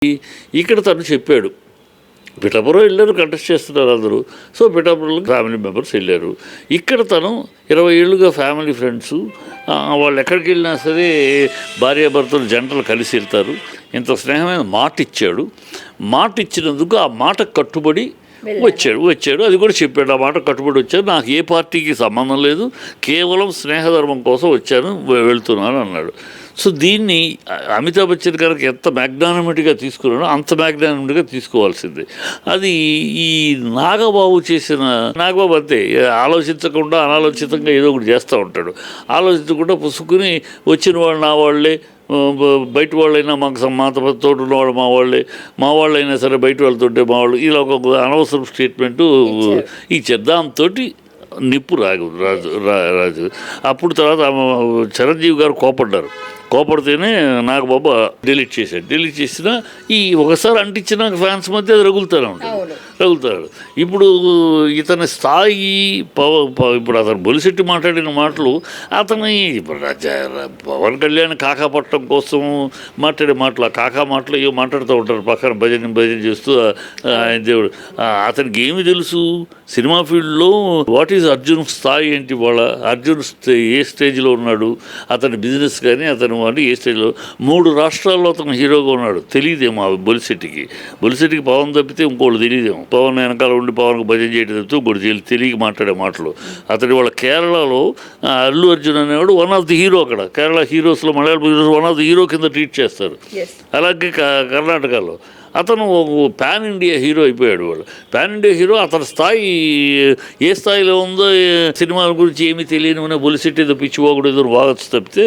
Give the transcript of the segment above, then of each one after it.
ఇక్కడ తను చెప్పాడు, పిఠాపురం వెళ్ళారు, కంటెస్ట్ చేస్తున్నారు అందరూ. సో పిఠాపురంలో ఫ్యామిలీ మెంబర్స్ వెళ్ళారు. ఇక్కడ తను 20 ఏళ్ళుగా ఫ్యామిలీ ఫ్రెండ్స్, వాళ్ళు ఎక్కడికి వెళ్ళినా సరే భార్యాభర్తలు జంటలు కలిసి వెళ్తారు. ఇంత స్నేహమైన మాట ఇచ్చాడు. మాట ఇచ్చినందుకు ఆ మాట కట్టుబడి వచ్చాడు. అది కూడా చెప్పాడు, ఆ మాట కట్టుబడి వచ్చాడు. నాకు ఏ పార్టీకి సంబంధం లేదు, కేవలం స్నేహధర్మం కోసం వచ్చాను, వెళ్తున్నాను అన్నాడు. సో దీన్ని అమితాబ్ బచ్చన్ గారికి ఎంత మ్యాగ్నానిమిటీగా తీసుకున్నాడో అంత మ్యాగ్నానిమిటీగా తీసుకోవాల్సిందే. అది ఈ నాగబాబు అంతే ఆలోచించకుండా అనాలోచితంగా ఏదో ఒకటి చేస్తూ ఉంటాడు. ఆలోచించకుండా పుసుకుని వచ్చిన వాళ్ళు నా వాళ్ళే, బయట వాళ్ళైనా మాతో తోటి ఉన్నవాళ్ళు మా వాళ్ళైనా సరే బయట వాళ్ళతోటే మా వాళ్ళు, ఇలా ఒక అనవసరం స్టేట్మెంటు ఇచ్చారు. దాంతో నిప్పు రాజు. అప్పుడు తర్వాత చిరంజీవి గారు కోపడితేనే నాగబాబు డిలీట్ చేసిన ఈ ఒకసారి అంటించిన ఫ్యాన్స్ మధ్య అది రగులుతాడు. ఇప్పుడు ఇతని స్థాయి ఇప్పుడు అతను బొలిశెట్టి మాట్లాడిన మాటలు, అతని పవన్ కళ్యాణ్ కాకా పట్టడం కోసం మాట్లాడే మాటలు, ఆ కాకా మాటలు ఏవో మాట్లాడుతూ ఉంటారు పక్కన భజన చేస్తూ. ఆయన దేవుడు, అతనికి ఏమి తెలుసు సినిమా ఫీల్డ్లో, వాట్ ఈజ్ అర్జున్ స్థాయి ఏంటి, వాళ్ళ అర్జున్ ఏ స్టేజ్లో ఉన్నాడు, అతని బిజినెస్ కానీ అతను అంటే ఏ స్టేజ్లో. 3 రాష్ట్రాల్లో అతను హీరోగా ఉన్నాడు. తెలియదేమో బొలిశెట్టికి పవన్ తప్పితే ఇంకోళ్ళు తెలియదేమో. పవన్ వెనకాల ఉండి పవన్కి భజన చేయడం తప్పితే ఇంకోటి తెలియక మాట్లాడే మాటలు. అతని వాళ్ళ కేరళలో అల్లు అర్జున్ అనేవాడు వన్ ఆఫ్ ది హీరో. అక్కడ కేరళ హీరోస్లో Malayalam heroes one of the hero కింద ట్రీట్ చేస్తారు. అలాగే కర్ణాటకలో అతను పాన్ ఇండియా హీరో అయిపోయాడు. వాళ్ళు పాన్ ఇండియా హీరో. అతని స్థాయి ఏ స్థాయిలో ఉందో సినిమాల గురించి ఏమీ తెలియని బొలిశెట్టి ఏదో పిచ్చి వాగుడు ఏదో వాగచ్చు తప్పితే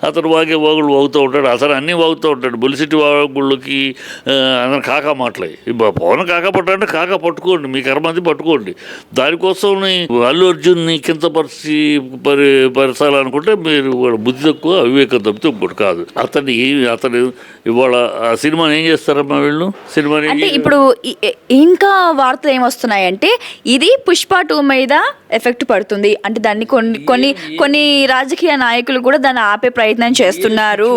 అతను వాగుడు వాగుతూ ఉంటాడు. అతను అన్నీ వాగుతూ ఉంటాడు. బొలిశెట్టి వాగుళ్ళకి అతను కాకా మాటలే. పవన్ కాకా పట్టాలంటే కాకా పట్టుకోండి, మీ కర్మంది పట్టుకోండి. దానికోసం అల్లు అర్జున్ని పరచాలనుకుంటే మీరు బుద్ధి తక్కువ, అవివేకం తప్పితే ఇంకోటి కాదు. అతను ఇవాళ ఆ సినిమాని ఏం చేస్తారమ్మా వీళ్ళు? అంటే ఇప్పుడు ఇంకా వార్తలు ఏమొస్తున్నాయంటే ఇది పుష్ప 2 మీద ఎఫెక్ట్ పడుతుంది అంటే దాన్ని కొన్ని రాజకీయ నాయకులు కూడా దాన్ని ఆపే ప్రయత్నం చేస్తున్నారు.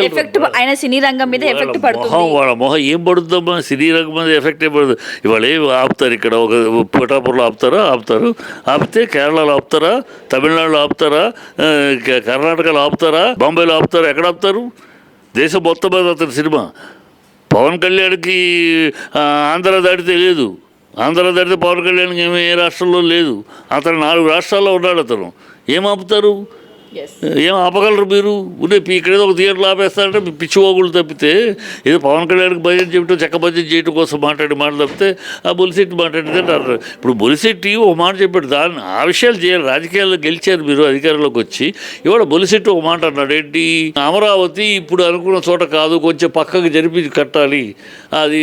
ఎఫెక్ట్ ఆయన సినీ రంగం మీద ఎఫెక్ట్ పడుతుంది. వాళ్ళ మొహం ఏం పడుతుందమ్మా? సినీ రంగం మీద ఎఫెక్ట్ ఏం పడుతుంది? ఇవాళ ఏం ఆపుతారు? ఇక్కడ ఒక పిఠాపురంలో ఆపుతారు. ఆపితే కేరళలో ఆపుతారా, తమిళనాడులో ఆపుతారా, కర్ణాటకలో ఆపుతారా, బాంబేలో ఆపుతారా? ఎక్కడ ఆపుతారు? దేశం మొత్తం మీద అతని సినిమా. పవన్ కళ్యాణ్కి ఆంధ్ర దాటితే లేదు. ఆంధ్ర దాటితే పవన్ కళ్యాణ్కి ఏమీ ఏ రాష్ట్రంలో లేదు. అతను 4 రాష్ట్రాల్లో ఉన్నాడు. అతను ఏం ఆపుతారు? ఏం ఆపగలరు మీరు? ఇక్కడేదో ఒక థియేటర్లో ఆపేస్తారంటే పిచ్చివాగులు తప్పితే, ఏదో పవన్ కళ్యాణ్కి భజన చేయటం, చెక్క భజన చేయడం కోసం మాట్లాడే మాట తప్పితే ఆ బొలిశెట్టి మాట్లాడితే అంటారు. ఇప్పుడు బొలిశెట్టి ఒక మాట చెప్పాడు, దాన్ని ఆ విషయాలు చేయాలి. రాజకీయాల్లో గెలిచారు మీరు అధికారంలోకి వచ్చి. ఇవాళ బొలిశెట్టి ఒక మాట అన్నాడు, ఏంటి, అమరావతి ఇప్పుడు అనుకున్న చోట కాదు, కొంచెం పక్కకు జరిపి కట్టాలి. అది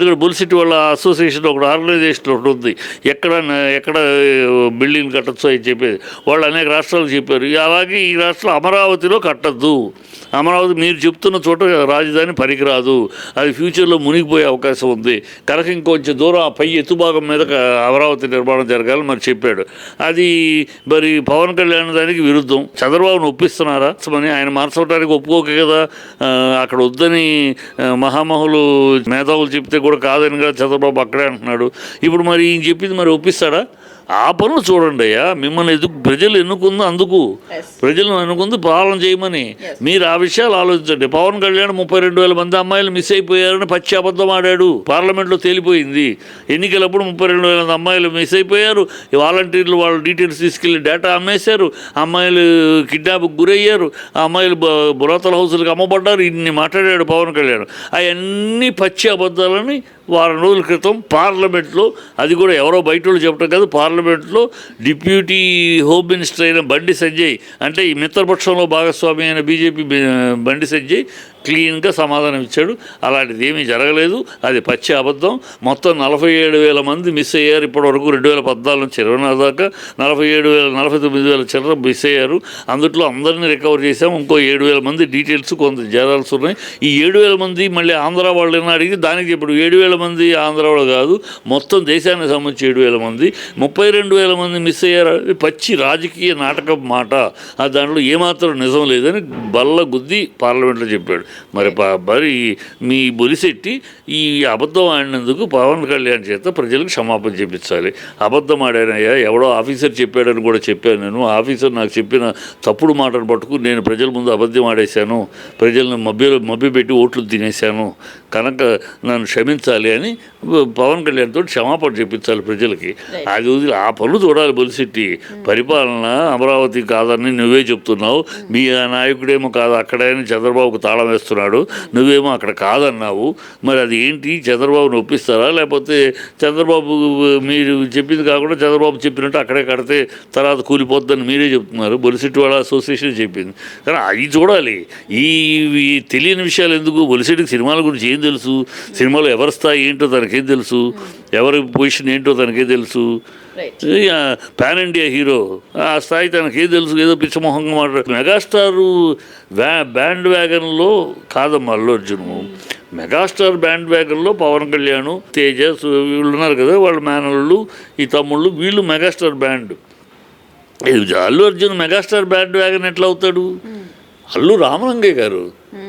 కూడా బొలిశెట్టి వాళ్ళ అసోసియేషన్ ఒక ఆర్గనైజేషన్ ఒకటి ఉంది, ఎక్కడ బిల్డింగ్ కట్టచ్చు అని చెప్పేది. వాళ్ళు అనేక రాష్ట్రాలు చెప్పారు. అలాగే ఈ రాష్ట్రంలో అమరావతిలో కట్టద్దు, అమరావతి మీరు చెప్తున్న చోట రాజధాని పనికిరాదు, అది ఫ్యూచర్లో మునిగిపోయే అవకాశం ఉంది కనుక ఇంకొంచెం దూరం ఆ పై ఎత్తుభాగం మీద అమరావతి నిర్మాణం జరగాలని మరి చెప్పాడు. అది మరి పవన్ కళ్యాణ్ దానికి విరుద్ధం. చంద్రబాబును ఒప్పిస్తున్నారా అని ఆయన మార్చడానికి ఒప్పుకోక కదా అక్కడ వద్దని మహామహులు మేధావులు చెప్తే కూడా కాదని కదా చంద్రబాబు అక్కడే అంటున్నాడు. ఇప్పుడు మరి ఈయన చెప్పింది మరి ఒప్పిస్తాడా? ఆ పనులు చూడండి అయ్యా. మిమ్మల్ని ప్రజలు ఎన్నుకుంది అందుకు, ప్రజలను ఎన్నుకుంది పాలన చేయమని. మీరు ఆ విషయాలు ఆలోచించండి. పవన్ కళ్యాణ్ 32,000 మంది అమ్మాయిలు మిస్ అయిపోయారని పచ్చి అబద్ధం ఆడాడు. పార్లమెంట్లో తేలిపోయింది. ఎన్నికలప్పుడు 32,000 అమ్మాయిలు మిస్ అయిపోయారు. వాలంటీర్లు వాళ్ళ డీటెయిల్స్ తీసుకెళ్లి డేటా అమ్మేశారు. అమ్మాయిలు కిడ్నాప్కి గురయ్యారు. ఆ అమ్మాయిలు బురాతల హౌసులకు అమ్మబడ్డారు. ఇన్ని మాట్లాడాడు పవన్ కళ్యాణ్. అవన్నీ పచ్చి అబద్ధాలని వారం రోజుల క్రితం పార్లమెంట్లో, అది కూడా ఎవరో బయట వాళ్ళు చెప్పడం కాదు, పార్లమెంట్లో డిప్యూటీ హోమ్ మినిస్టర్ అయిన బండి సంజయ్, అంటే ఈ మిత్రపక్షంలో భాగస్వామి అయిన బీజేపీ బండి సంజయ్ క్లీన్గా సమాధానం ఇచ్చాడు. అలాంటిది ఏమీ జరగలేదు, అది పచ్చి అబద్ధం. మొత్తం 47,000 మంది మిస్ అయ్యారు ఇప్పటివరకు. 2014 నుంచి 24 దాకా 49,000 చిల్లర మిస్ అయ్యారు. అందుట్లో అందరినీ రికవర్ చేసాం. ఇంకో 7,000 మంది డీటెయిల్స్ కొంత జరాల్సి ఉన్నాయి. ఈ 7,000 మంది మళ్ళీ ఆంధ్ర వాళ్ళని అడిగి దానికి ఇప్పుడు 7,000 మంది ఆంధ్ర వాళ్ళు కాదు, మొత్తం దేశానికి సంబంధించి 7,000 మంది, 32,000 మంది మిస్ అయ్యారు. పచ్చి రాజకీయ నాటకం మాట. దాంట్లో ఏమాత్రం నిజం లేదని బల్ల గుద్ది పార్లమెంట్లో చెప్పాడు. మరి మీ బొలిశెట్టి ఈ అబద్ధం ఆడినందుకు పవన్ కళ్యాణ్ చేత ప్రజలకు క్షమాపణ చెప్పించాలి. అబద్ధం ఆడానయ్యా, ఎవడో ఆఫీసర్ చెప్పాడని కూడా చెప్పాను నేను. ఆఫీసర్ నాకు చెప్పిన తప్పుడు మాటను పట్టుకుని నేను ప్రజల ముందు అబద్ధం ఆడేశాను, ప్రజలను మభ్యపెట్టి ఓట్లు తినేశాను కనుక నన్ను క్షమించాలి అని పవన్ కళ్యాణ్ తోటి క్షమాపణ చెప్పించాలి ప్రజలకి. అది వదిలి ఆ పనులు చూడాలి. బొలిశెట్టి పరిపాలన అమరావతి కాదని నువ్వే చెప్తున్నావు, మీ నాయకుడేమో కాదు అక్కడే చంద్రబాబుకు తాళం వేస్తున్నాడు, నువ్వేమో అక్కడ కాదన్నావు. మరి అది ఏంటి, చంద్రబాబుని ఒప్పిస్తారా లేకపోతే చంద్రబాబు మీరు చెప్పింది కాకుండా చంద్రబాబు చెప్పినట్టు అక్కడే కడితే తర్వాత కూలిపోద్దని మీరే చెప్తున్నారు. బొలిశెట్టి వాళ్ళ అసోసియేషన్ చెప్పింది. కానీ అవి చూడాలి. ఈ తెలియని విషయాలు ఎందుకు? బొలిశెట్టికి సినిమాల గురించి ఏం తెలుసు? సినిమాలో ఎవరి స్థాయి ఏంటో తనకేం తెలుసు, ఎవరి పొజిషన్ ఏంటో తనకేం తెలుసు. పాన్ ఇండియా హీరో, ఆ స్థాయి తనకేం తెలుసు? ఏదో పిచ్చమోహంగా మాట్లాడు. మెగాస్టారు బ్యాండ్ వ్యాగన్లో కాదమ్మా అల్లు అర్జును. మెగాస్టార్ బ్యాండ్ వ్యాగన్లో పవన్ కళ్యాణ్, తేజ వీళ్ళు ఉన్నారు కదా, వాళ్ళ మేనళ్ళు, ఈ తమ్ముళ్ళు, వీళ్ళు megastar band. Allu Arjun megastar band wagon ఎట్లా అవుతాడు? అల్లు రామలింగయ్య గారు,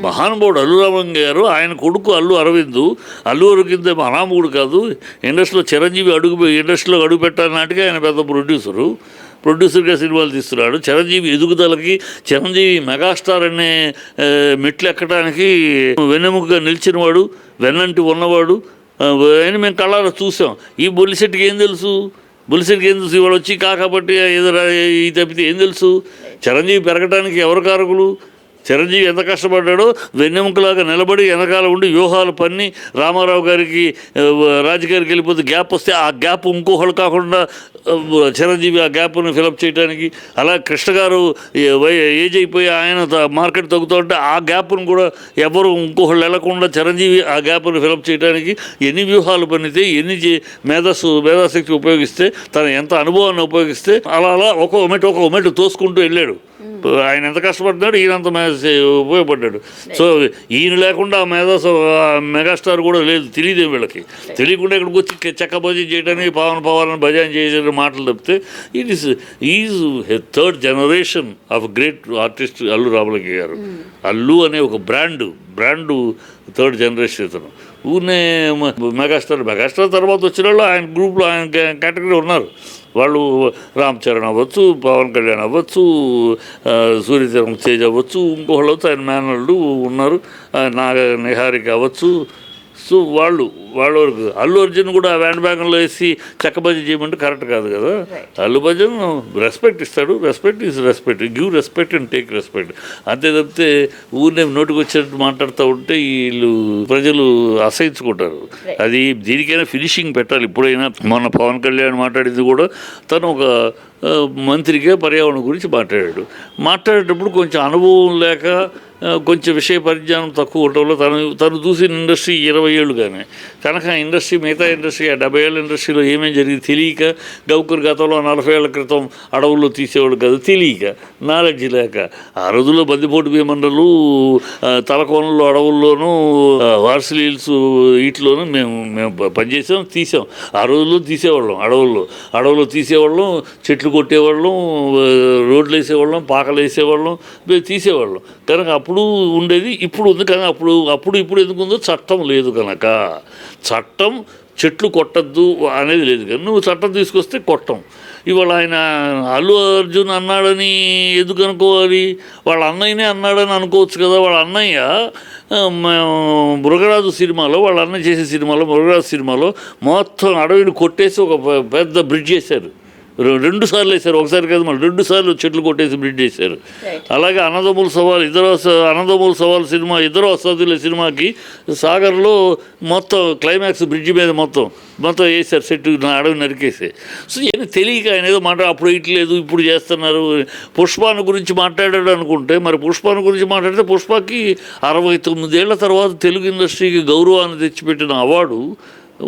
మహానుభావుడు అల్లు రామలింగయ్య గారు, ఆయన కొడుకు అల్లు అరవింద్. అల్లు అరవింద్ అనామకుడు కాదు. ఇండస్ట్రీలో చిరంజీవి ఇండస్ట్రీలో అడుగు పెట్టాలన్నట్టుగా ఆయన పెద్ద ప్రొడ్యూసర్గా సినిమాలు తీస్తున్నాడు. చిరంజీవి ఎదుగుదలకి, చిరంజీవి మెగాస్టార్ అనే మెట్లు ఎక్కడానికి వెన్నెముకగా నిలిచినవాడు, వెన్నంటి ఉన్నవాడు అని మేము కళ్ళారా చూసాం. ఈ బొలిశెట్టికి ఏం తెలుసు? బొలిశెట్టికి ఏం తెలుసు? ఇవాళ వచ్చి కాబట్టి ఈ తప్పితే ఏం తెలుసు? చిరంజీవి పెరగడానికి ఎవరు కారకులు? చిరంజీవి ఎంత కష్టపడ్డాడో వెన్నెముకలాగా నిలబడి వెనకాల ఉండి వ్యూహాలు పన్ని రామారావు గారికి రాజకీయానికి వెళ్ళిపోతే గ్యాప్ వస్తే ఆ గ్యాప్ ఇంకోహళ్ళు కాకుండా చిరంజీవి ఆ గ్యాప్ను ఫిలప్ చేయడానికి, అలా కృష్ణ గారు ఏజ్ అయిపోయి ఆయన మార్కెట్ తగ్గుతూ ఉంటే ఆ గ్యాప్ను కూడా ఎవరు ఇంకోహళ్ళు వెళ్లకుండా చిరంజీవి ఆ గ్యాప్ను ఫిలప్ చేయడానికి ఎన్ని వ్యూహాలు పన్నితే, ఎన్ని మేధాశక్తి ఉపయోగిస్తే, తన ఎంత అనుభవాన్ని ఉపయోగిస్తే అలా ఒక మెట్టు తోసుకుంటూ వెళ్ళాడు. ఆయన ఎంత కష్టపడ్డాడు, ఈయనంత ఉపయోగపడ్డాడు. సో ఈయన లేకుండా మెగాస్టార్ కూడా లేదు, తెలియదు వీళ్ళకి. తెలియకుండా ఇక్కడికి వచ్చి చెక్క భజన చేయడానికి పవన్ భజన చేసే మాటలు తప్పితే is third generation of great artist Allu Ramalingaiah గారు. అల్లు అనే ఒక బ్రాండు థర్డ్ జనరేషన్ ఇతను. ఊరినే మెగాస్టార్ తర్వాత వచ్చిన వాళ్ళు ఆయన గ్రూప్లో ఆయన కేటగిరీ ఉన్నారు. వాళ్ళు రామ్ చరణ్ అవ్వచ్చు, పవన్ కళ్యాణ్ అవ్వచ్చు, సూర్యచరణ్ తేజ్ అవ్వచ్చు, ఇంకోళ్ళు అవ్వచ్చు, ఆయన మేనల్లు ఉన్నారు, నిహారిక అవ్వచ్చు. సో వాళ్ళ వరకు అల్లు అర్జున్ కూడా బ్యాండ్ బ్యాగంలో వేసి చెక్క భజన చేయమంటే కరెక్ట్ కాదు కదా. అల్లు అర్జున్ రెస్పెక్ట్ ఇస్తాడు. Respect is respect, give respect and take respect. అంతే తప్పితే ఊరినే నోటికి వచ్చేటట్టు మాట్లాడుతూ ఉంటే వీళ్ళు ప్రజలు అసహించుకుంటారు. అది దీనికైనా ఫినిషింగ్ పెట్టాలి. ఇప్పుడైనా మొన్న పవన్ కళ్యాణ్ మాట్లాడింది కూడా తను ఒక మంత్రిగా పర్యావరణం గురించి మాట్లాడేటప్పుడు కొంచెం అనుభవం లేక, కొంచెం విషయ పరిజ్ఞానం తక్కువ ఉండటంలో తను చూసిన ఇండస్ట్రీ 20 ఏళ్ళు కానీ కనుక ఇండస్ట్రీ మిగతా ఇండస్ట్రీ 70 ఏళ్ళ ఇండస్ట్రీలో ఏమేమి జరిగింది తెలియక, గౌకర్ గతంలో 40 ఏళ్ల క్రితం అడవుల్లో తీసేవాడు కాదు, తెలియక, నాలెడ్జ్ లేక, ఆ రోజుల్లో బందిపోటు భీమన్నలు తలకోనలో అడవుల్లోనూ వార్సిల్ హిల్స్ వీటిలోనూ మేము పనిచేసాం, తీసాం. ఆ రోజుల్లో తీసేవాళ్ళం, అడవుల్లో తీసేవాళ్ళం, చెట్లు కొట్టేవాళ్ళం, రోడ్లు వేసేవాళ్ళం, పాకలు వేసేవాళ్ళం, తీసేవాళ్ళం. కనుక అప్పుడు ఉండేది, ఇప్పుడు ఉంది. కానీ ఇప్పుడు ఎందుకు ఉందో చట్టం లేదు కనుక. చట్టం చెట్లు కొట్టద్దు అనేది లేదు కానీ నువ్వు చట్టం తీసుకొస్తే కొట్టం. ఇవాళ ఆయన అల్లు అర్జున్ అన్నాడని ఎందుకు అనుకోవాలి? వాళ్ళ అన్నయ్యనే అన్నాడని అనుకోవచ్చు కదా. వాళ్ళ అన్నయ్య మృగరాజు సినిమాలో, వాళ్ళ అన్నయ్య చేసే సినిమాలో, మృగరాజు సినిమాలో మొత్తం అడవిని కొట్టేసి ఒక పెద్ద బ్రిడ్జ్ చేశారు. 2 సార్లు వేశారు, ఒకసారి కాదు మళ్ళీ 2 సార్లు చెట్లు కొట్టేసి బ్రిడ్జ్ చేశారు. అలాగే అన్నదమ్ముల సవాల్ సినిమా, ఇద్దరు వసతుల సినిమాకి సాగర్లో మొత్తం క్లైమాక్స్ బ్రిడ్జ్ మీద మొత్తం వేశారు, సెట్ అడవి నరికేసి. సో ఏమి తెలియక ఆయన ఏదో అప్పుడు ఇట్లేదు ఇప్పుడు చేస్తున్నారు. పుష్పాను గురించి మాట్లాడాడు అనుకుంటే, మరి పుష్పాను గురించి మాట్లాడితే పుష్పకి 69 ఏళ్ల తర్వాత తెలుగు ఇండస్ట్రీకి గౌరవాన్ని తెచ్చిపెట్టిన అవార్డు,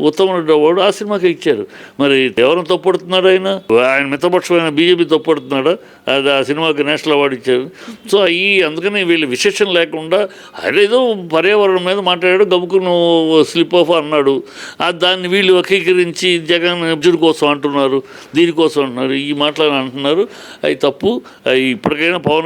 ఉత్తమ అవార్డు ఆ సినిమాకి ఇచ్చారు. మరి ఎవరిని తప్పుడుతున్నాడు? ఆయన మితపక్షమైన బీజేపీ తప్పుడుతున్నాడా? అది ఆ సినిమాకి నేషనల్ అవార్డు ఇచ్చారు. సో అందుకని వీళ్ళు విశేషం లేకుండా ఆయన ఏదో పర్యావరణం మీద మాట్లాడాడు, గబుకును స్లిప్ ఆఫ్ అన్నాడు. దాన్ని వీళ్ళు వక్రీకరించి జగన్ అర్జున్ కోసం అంటున్నారు, దీనికోసం అంటున్నారు, ఈ మాటలు అంటున్నారు. అవి తప్పు. ఇప్పటికైనా పవన్